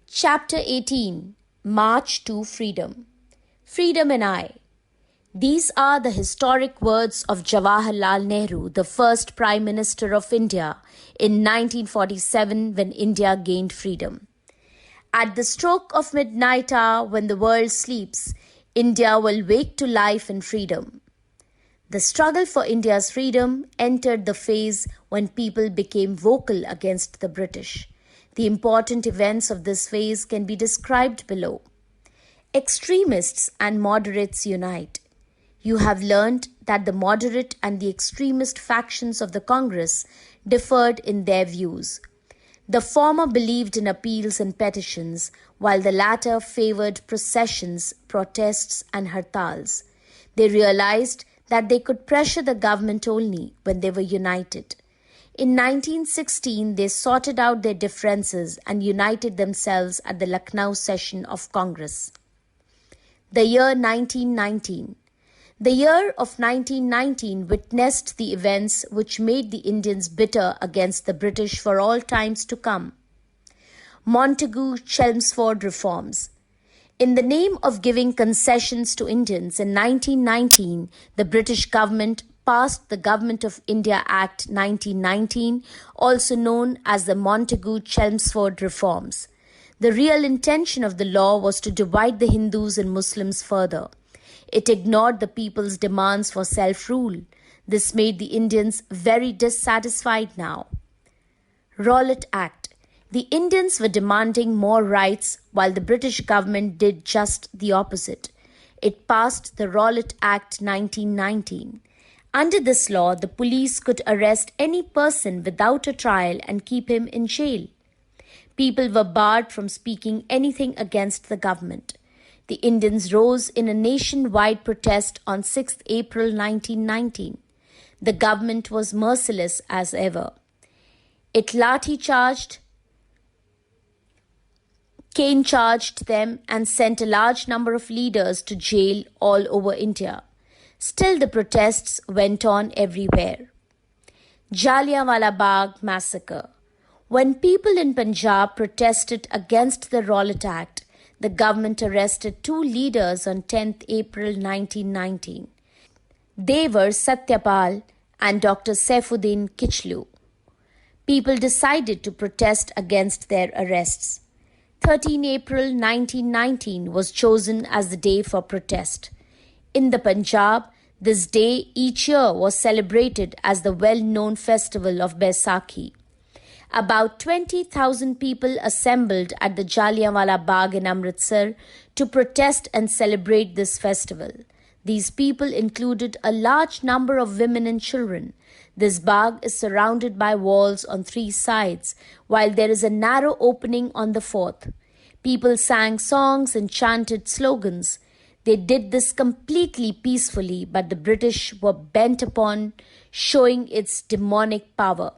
Chapter 18 March to Freedom. Freedom and I. These are the historic words of Jawaharlal Nehru, the first Prime Minister of India in 1947 when India gained freedom. At the stroke of midnight hour, when the world sleeps, India will wake to life and freedom. The struggle for India's freedom entered the phase when people became vocal against the British. The important events of this phase can be described below. Extremists and moderates unite. You have learned that the moderate and the extremist factions of the Congress differed in their views. The former believed in appeals and petitions, while the latter favored processions, protests, and hartals. They realized that they could pressure the government only when they were united. In 1916, they sorted out their differences and united themselves at the Lucknow session of Congress. The year 1919. The year of 1919 witnessed the events which made the Indians bitter against the British for all times to come. Montagu-Chelmsford reforms. In the name of giving concessions to Indians in 1919, the British government passed the Government of India Act 1919, also known as the Montagu-Chelmsford reforms. The real intention of the law was to divide the Hindus and Muslims further. It ignored the people's demands for self-rule. This made the Indians very dissatisfied now. Rowlatt Act. The Indians were demanding more rights while the British government did just the opposite. It passed the Rowlatt Act 1919. Under this law, the police could arrest any person without a trial and keep him in jail. People were barred from speaking anything against the government. The Indians rose in a nationwide protest on 6th April 1919. The government was merciless as ever. It cane-charged them and sent a large number of leaders to jail all over India. Still, the protests went on everywhere. Jallianwala Bagh massacre. When people in Punjab protested against the Rowlatt Act, the government arrested two leaders on 10th April 1919. They were Satyapal and Dr. Saifuddin Kichlu. People decided to protest against their arrests. 13 April 1919 was chosen as the day for protest. In the Punjab, this day each year was celebrated as the well-known festival of Baisakhi. About 20,000 people assembled at the Jallianwala Bagh in Amritsar to protest and celebrate this festival. These people included a large number of women and children. This bagh is surrounded by walls on three sides, while there is a narrow opening on the fourth. People sang songs and chanted slogans. They did this completely peacefully, but the British were bent upon showing its demonic power.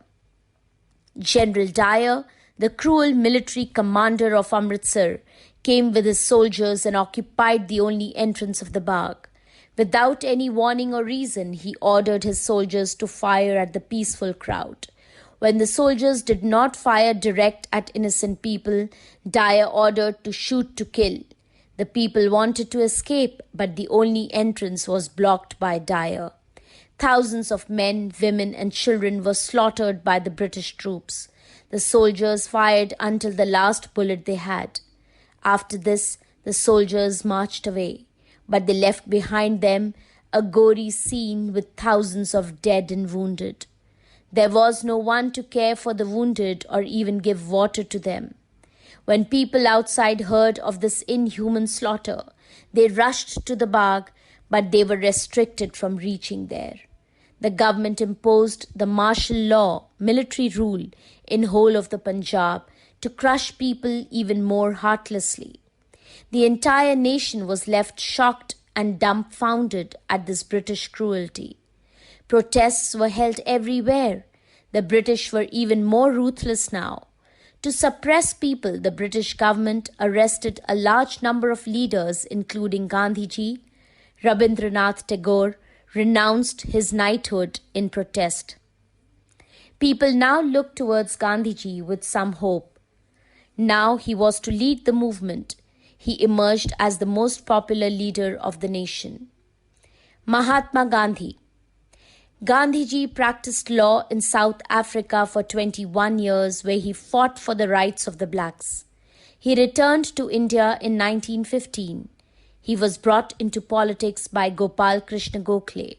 General Dyer, the cruel military commander of Amritsar, came with his soldiers and occupied the only entrance of the bagh. Without any warning or reason, he ordered his soldiers to fire at the peaceful crowd. When the soldiers did not fire direct at innocent people, Dyer ordered to shoot to kill. The people wanted to escape, but the only entrance was blocked by Dyer. Thousands of men, women, and children were slaughtered by the British troops. The soldiers fired until the last bullet they had. After this, the soldiers marched away, but they left behind them a gory scene with thousands of dead and wounded. There was no one to care for the wounded or even give water to them. When people outside heard of this inhuman slaughter, they rushed to the bagh, but they were restricted from reaching there. The government imposed the martial law, military rule, in whole of the Punjab to crush people even more heartlessly. The entire nation was left shocked and dumbfounded at this British cruelty. Protests were held everywhere. The British were even more ruthless now. To suppress people, the British government arrested a large number of leaders, including Gandhiji. Rabindranath Tagore renounced his knighthood in protest. People now looked towards Gandhiji with some hope. Now he was to lead the movement. He emerged as the most popular leader of the nation. Mahatma Gandhi. Gandhiji practiced law in South Africa for 21 years, where he fought for the rights of the blacks. He returned to India in 1915. He was brought into politics by Gopal Krishna Gokhale.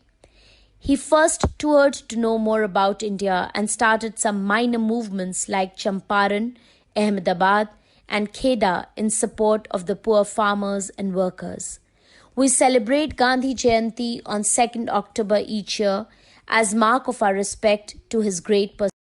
He first toured to know more about India and started some minor movements like Champaran, Ahmedabad, and Kheda in support of the poor farmers and workers. We celebrate Gandhi Jayanti on 2nd October each year as mark of our respect to his great personality.